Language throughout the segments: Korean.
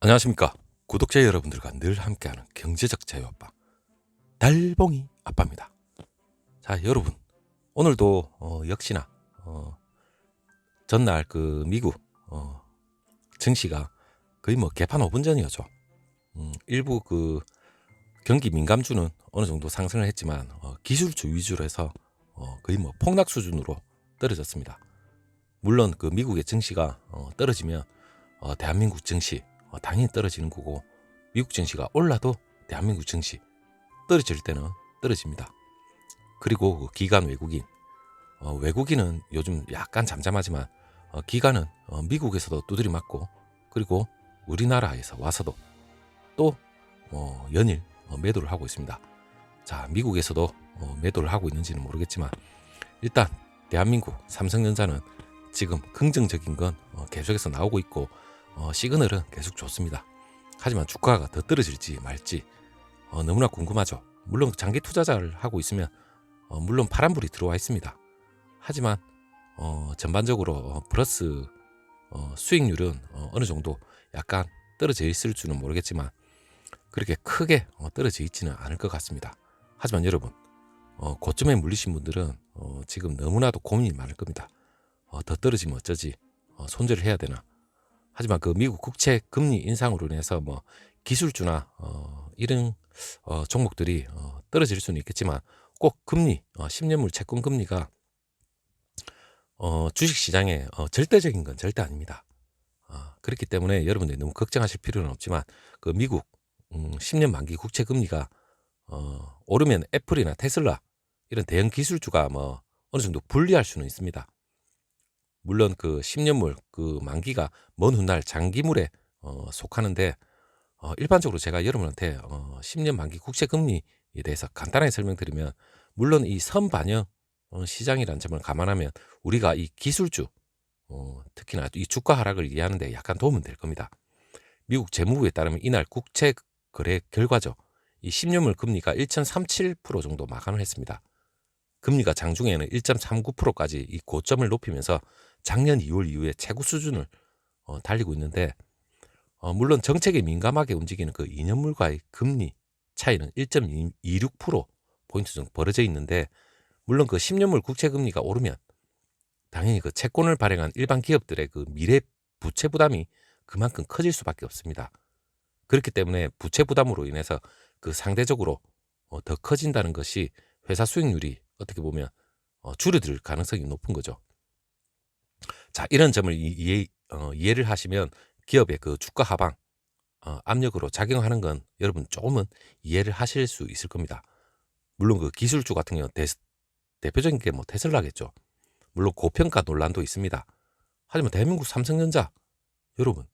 안녕하십니까. 구독자 여러분들과 늘 함께하는 경제적 자유아빠 달봉이 아빠입니다. 자, 여러분, 오늘도 역시나 전날 그 미국 증시가 거의 뭐 개판 5분 전이었죠. 일부 그 경기 민감주는 어느 정도 상승을 했지만 기술주 위주로 해서 거의 뭐 폭락 수준으로 떨어졌습니다. 물론 그 미국의 증시가 떨어지면 대한민국 증시 당연히 떨어지는 거고, 미국 증시가 올라도 대한민국 증시 떨어질 때는 떨어집니다. 그리고 그 기관 외국인은 요즘 약간 잠잠하지만 기관은 미국에서도 두드리 맞고, 그리고 우리나라에서 와서도 또 연일 매도를 하고 있습니다. 자, 미국에서도 매도를 하고 있는지는 모르겠지만 일단 대한민국 삼성전자는 지금 긍정적인 건 계속해서 나오고 있고 시그널은 계속 좋습니다. 하지만 주가가 더 떨어질지 말지 너무나 궁금하죠. 물론 장기 투자자를 하고 있으면 물론 파란불이 들어와 있습니다. 하지만 전반적으로 플러스 수익률은 어느 정도 약간 떨어져 있을 줄은 모르겠지만 그렇게 크게 떨어져 있지는 않을 것 같습니다. 하지만 여러분, 고점에 물리신 분들은 지금 너무나도 고민이 많을 겁니다. 더 떨어지면 어쩌지? 손절을 해야 되나? 하지만 그 미국 국채 금리 인상으로 인해서 뭐 기술주나 이런 종목들이 떨어질 수는 있겠지만 꼭 금리 10년물 채권 금리가 주식시장에 절대적인 건 절대 아닙니다. 그렇기 때문에 여러분들이 너무 걱정하실 필요는 없지만 그 미국 10년 만기 국채 금리가 오르면 애플이나 테슬라 이런 대형 기술주가 뭐 어느 정도 불리할 수는 있습니다. 물론 그 10년물 그 만기가 먼 훗날 장기물에 속하는데 일반적으로 제가 여러분한테 10년 만기 국채 금리에 대해서 간단하게 설명드리면, 물론 이 선반영 시장이라는 점을 감안하면 우리가 이 기술주 특히나 이 주가 하락을 이해하는데 약간 도움은 될 겁니다. 미국 재무부에 따르면 이날 국채 거래 결과죠. 이 10년물 금리가 1.37% 정도 마감을 했습니다. 금리가 장중에는 1.39%까지 이 고점을 높이면서 작년 2월 이후에 최고 수준을 달리고 있는데, 물론 정책에 민감하게 움직이는 그 2년물과의 금리 차이는 1.26%포인트 정도 벌어져 있는데, 물론 그 10년물 국채 금리가 오르면 당연히 그 채권을 발행한 일반 기업들의 그 미래 부채 부담이 그만큼 커질 수밖에 없습니다. 그렇기 때문에 부채 부담으로 인해서 그 상대적으로 더 커진다는 것이 회사 수익률이 어떻게 보면 줄어들 가능성이 높은 거죠. 자, 이런 점을 이해를 하시면 기업의 그 주가 하방 압력으로 작용하는 건 여러분 조금은 이해를 하실 수 있을 겁니다. 물론 그 기술주 같은 경우 대표적인 게 뭐 테슬라겠죠. 물론 고평가 논란도 있습니다. 하지만 대한민국 삼성전자, 여러분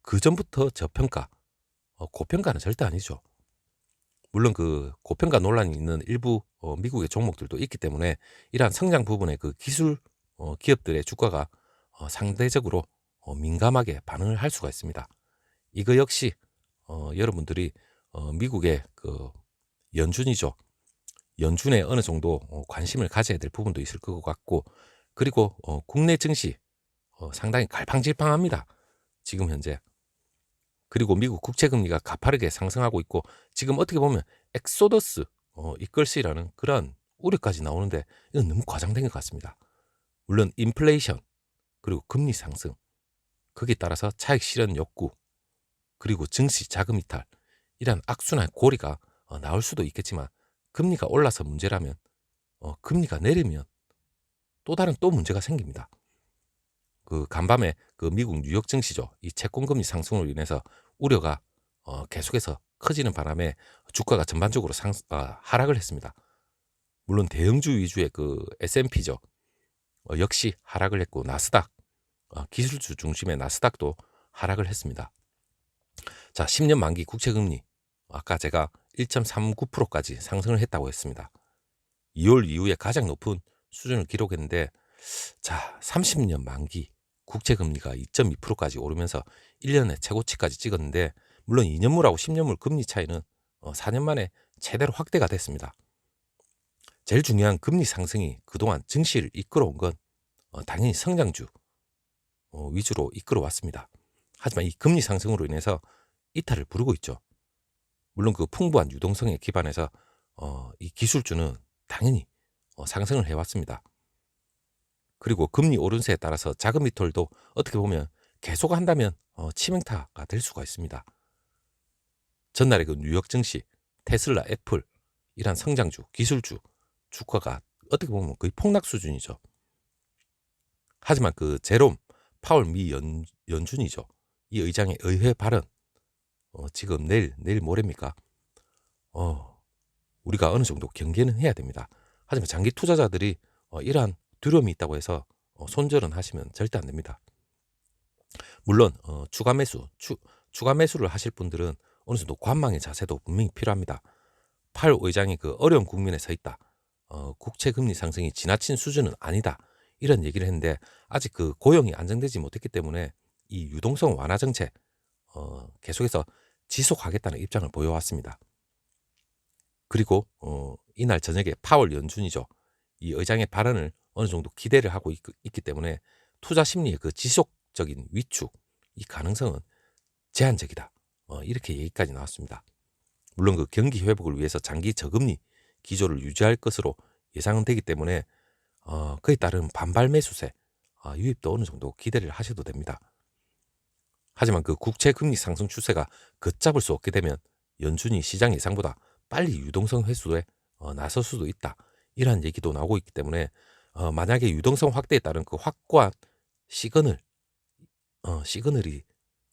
그 전부터 저평가, 고평가는 절대 아니죠. 물론 그 고평가 논란이 있는 일부 미국의 종목들도 있기 때문에 이러한 성장 부분의 그 기술 기업들의 주가가 상대적으로 민감하게 반응을 할 수가 있습니다. 이거 역시 여러분들이 미국의 그 연준이죠. 연준에 어느 정도 관심을 가져야 될 부분도 있을 것 같고, 그리고 국내 증시 상당히 갈팡질팡합니다. 지금 현재. 그리고 미국 국채 금리가 가파르게 상승하고 있고, 지금 어떻게 보면 엑소더스 이끌시라는 그런 우려까지 나오는데 이건 너무 과장된 것 같습니다. 물론 인플레이션, 그리고 금리 상승, 거기에 따라서 차익 실현 욕구, 그리고 증시 자금 이탈, 이런 악순환 고리가 나올 수도 있겠지만, 금리가 올라서 문제라면 금리가 내리면 또 다른 문제가 생깁니다. 그 간밤에 그 미국 뉴욕 증시죠. 이 채권금리 상승으로 인해서 우려가 계속해서 커지는 바람에 주가가 전반적으로 하락을 했습니다. 물론 대형주 위주의 그 S&P죠. 역시 하락을 했고, 나스닥 기술주 중심의 나스닥도 하락을 했습니다. 자, 10년 만기 국채금리 아까 제가 1.39%까지 상승을 했다고 했습니다. 2월 이후에 가장 높은 수준을 기록했는데, 자, 30년 만기 국채금리가 2.2%까지 오르면서 1년에 최고치까지 찍었는데, 물론 2년물하고 10년물 금리 차이는 4년 만에 제대로 확대가 됐습니다. 제일 중요한 금리 상승이 그동안 증시를 이끌어온 건 당연히 성장주 위주로 이끌어왔습니다. 하지만 이 금리 상승으로 인해서 이탈을 부르고 있죠. 물론 그 풍부한 유동성에 기반해서 이 기술주는 당연히 상승을 해왔습니다. 그리고 금리 오른세에 따라서 자금 리털도 어떻게 보면 계속한다면 치명타가 될 수가 있습니다. 전날에 그 뉴욕 증시, 테슬라, 애플 이란 성장주, 기술주 주가가 어떻게 보면 거의 폭락 수준이죠. 하지만 그 제롬 파월 미 연준이죠. 이 의장의 의회 발언 지금 내일 모레입니까? 우리가 어느 정도 경계는 해야 됩니다. 하지만 장기 투자자들이 이러한 두려움이 있다고 해서 손절은 하시면 절대 안 됩니다. 물론 추가 매수를 하실 분들은 어느 정도 관망의 자세도 분명히 필요합니다. 파월 의장이 그 어려운 국면에 서 있다. 국채 금리 상승이 지나친 수준은 아니다. 이런 얘기를 했는데 아직 그 고용이 안정되지 못했기 때문에 이 유동성 완화 정책 계속해서 지속하겠다는 입장을 보여왔습니다. 그리고 이날 저녁에 파월 연준이죠. 이 의장의 발언을 어느 정도 기대를 하고 있기 때문에 투자 심리의 그 지속적인 위축, 이 가능성은 제한적이다. 이렇게 얘기까지 나왔습니다. 물론 그 경기 회복을 위해서 장기 저금리 기조를 유지할 것으로 예상은 되기 때문에 그에 따른 반발 매수세 유입도 어느 정도 기대를 하셔도 됩니다. 하지만 그 국채 금리 상승 추세가 걷잡을 수 없게 되면 연준이 시장 예상보다 빨리 유동성 회수에 나설 수도 있다. 이러한 얘기도 나오고 있기 때문에 만약에 유동성 확대에 따른 그 확고한 시그널이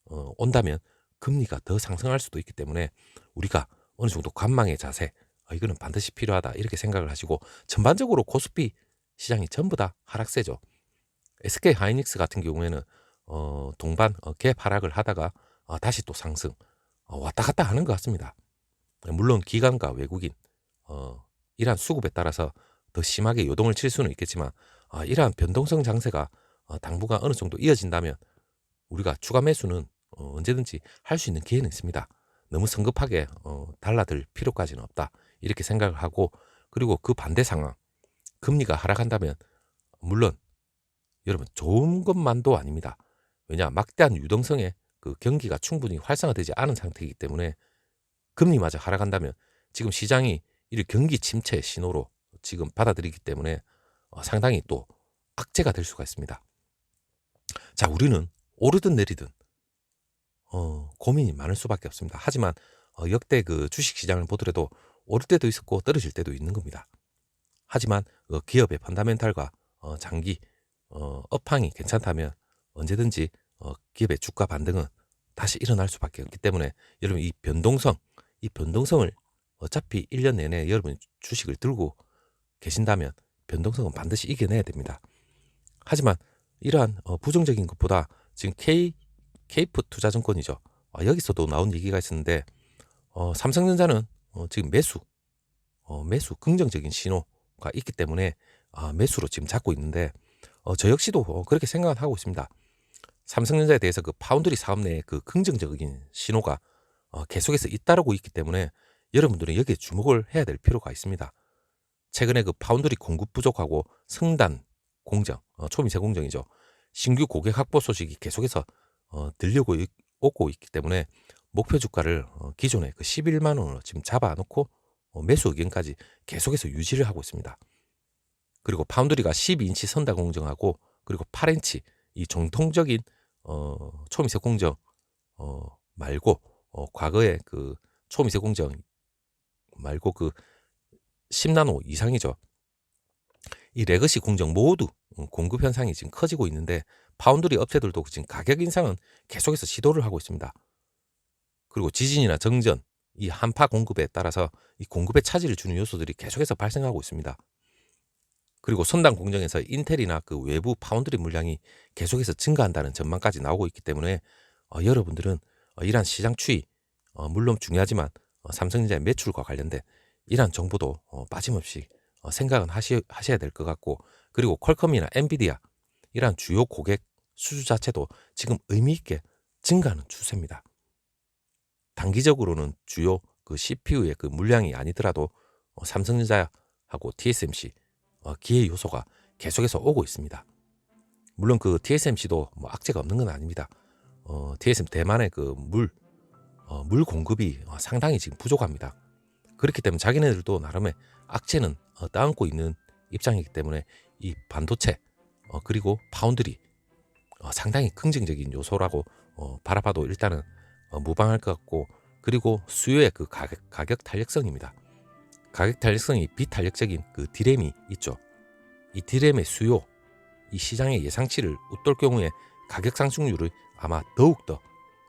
온다면 금리가 더 상승할 수도 있기 때문에 우리가 어느 정도 관망의 자세 이거는 반드시 필요하다 이렇게 생각을 하시고 전반적으로 코스피 시장이 전부 다 하락세죠. SK 하이닉스 같은 경우에는 동반 갭 하락을 하다가 다시 또 상승 왔다 갔다 하는 것 같습니다. 물론 기관과 외국인 이러한 수급에 따라서 더 심하게 요동을 칠 수는 있겠지만 이러한 변동성 장세가 당분간 어느 정도 이어진다면 우리가 추가 매수는 언제든지 할 수 있는 기회는 있습니다. 너무 성급하게 달라들 필요까지는 없다 이렇게 생각을 하고 그리고 그 반대 상황 금리가 하락한다면 물론 여러분 좋은 것만도 아닙니다. 왜냐 막대한 유동성에 그 경기가 충분히 활성화되지 않은 상태이기 때문에 금리마저 하락한다면 지금 시장이 이를 경기 침체의 신호로 지금 받아들이기 때문에 상당히 또 악재가 될 수가 있습니다. 자, 우리는 오르든 내리든 고민이 많을 수밖에 없습니다. 하지만 역대 그 주식 시장을 보더라도 오를 때도 있었고 떨어질 때도 있는 겁니다. 하지만 기업의 펀다멘탈과 장기 업황이 괜찮다면 언제든지 기업의 주가 반등은 다시 일어날 수밖에 없기 때문에 여러분 이 변동성을 어차피 1년 내내 여러분 주식을 들고 계신다면 변동성은 반드시 이겨내야 됩니다. 하지만 이러한 부정적인 것보다 지금 케이프 투자증권이죠. 여기서도 나온 얘기가 있었는데 삼성전자는 지금 매수 긍정적인 신호가 있기 때문에 매수로 지금 잡고 있는데 저 역시도 그렇게 생각을 하고 있습니다. 삼성전자에 대해서 그 파운드리 사업 내에 그 긍정적인 신호가 계속해서 잇따르고 있기 때문에 여러분들은 여기에 주목을 해야 될 필요가 있습니다. 최근에 그 파운드리 공급 부족하고 성단 공정, 초미세 공정이죠. 신규 고객 확보 소식이 계속해서 오고 있기 때문에 목표 주가를 기존에 그 11만 원으로 지금 잡아놓고 매수 의견까지 계속해서 유지를 하고 있습니다. 그리고 파운드리가 12인치 선단 공정하고 그리고 8인치 이 정통적인 초미세 공정 말고 과거에 그 초미세 공정 말고 그 10나노 이상이죠. 이 레거시 공정 모두 공급 현상이 지금 커지고 있는데 파운드리 업체들도 지금 가격 인상은 계속해서 시도를 하고 있습니다. 그리고 지진이나 정전, 이 한파 공급에 따라서 이 공급에 차질을 주는 요소들이 계속해서 발생하고 있습니다. 그리고 선단 공정에서 인텔이나 그 외부 파운드리 물량이 계속해서 증가한다는 전망까지 나오고 있기 때문에 여러분들은 이러한 시장 추이 물론 중요하지만 삼성전자의 매출과 관련된 이러한 정보도 빠짐없이 생각은 하셔야 될 것 같고 그리고 퀄컴이나 엔비디아 이러한 주요 고객 수주 자체도 지금 의미 있게 증가하는 추세입니다. 단기적으로는 주요 그 CPU의 그 물량이 아니더라도 삼성전자하고 TSMC 기회 요소가 계속해서 오고 있습니다. 물론 그 TSMC도 뭐 악재가 없는 건 아닙니다. TSM 대만의 그 물 공급이 상당히 지금 부족합니다. 그렇기 때문에 자기네들도 나름의 악재는 따안고 있는 입장이기 때문에 이 반도체 그리고 파운드리 상당히 긍정적인 요소라고 바라봐도 일단은 무방할 것 같고, 그리고 수요의 그 가격 탄력성입니다. 가격 탄력성이 비탄력적인 그 디램이 있죠. 이 디램의 수요, 이 시장의 예상치를 웃돌 경우에 가격 상승률이 아마 더욱더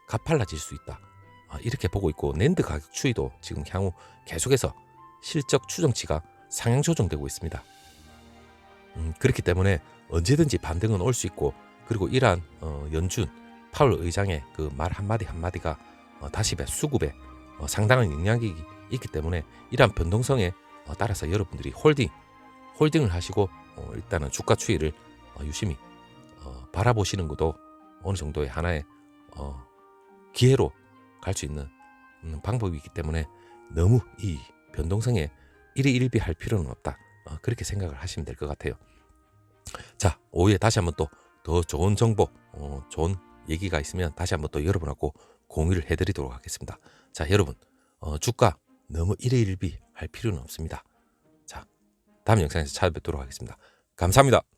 가팔라질 수 있다, 이렇게 보고 있고, 낸드 가격 추이도 지금 향후 계속해서 실적 추정치가 상향 조정되고 있습니다. 그렇기 때문에 언제든지 반등은 올 수 있고, 그리고 이러한 연준 파월 의장의 그 말 한마디 한마디가 다시 수급에 상당한 영향이 있기 때문에 이러한 변동성에 따라서 여러분들이 홀딩을 하시고 일단은 주가 추이를 유심히 바라보시는 것도 어느 정도의 하나의 기회로 갈 수 있는 방법이기 때문에 너무 이 변동성에 일희일비할 필요는 없다, 그렇게 생각을 하시면 될 것 같아요. 자, 오후에 다시 한번 또 더 좋은 정보, 좋은 얘기가 있으면 다시 한번 또 여러분하고 공유를 해드리도록 하겠습니다. 자, 여러분, 주가 너무 일희일비 할 필요는 없습니다. 자, 다음 영상에서 찾아뵙도록 하겠습니다. 감사합니다.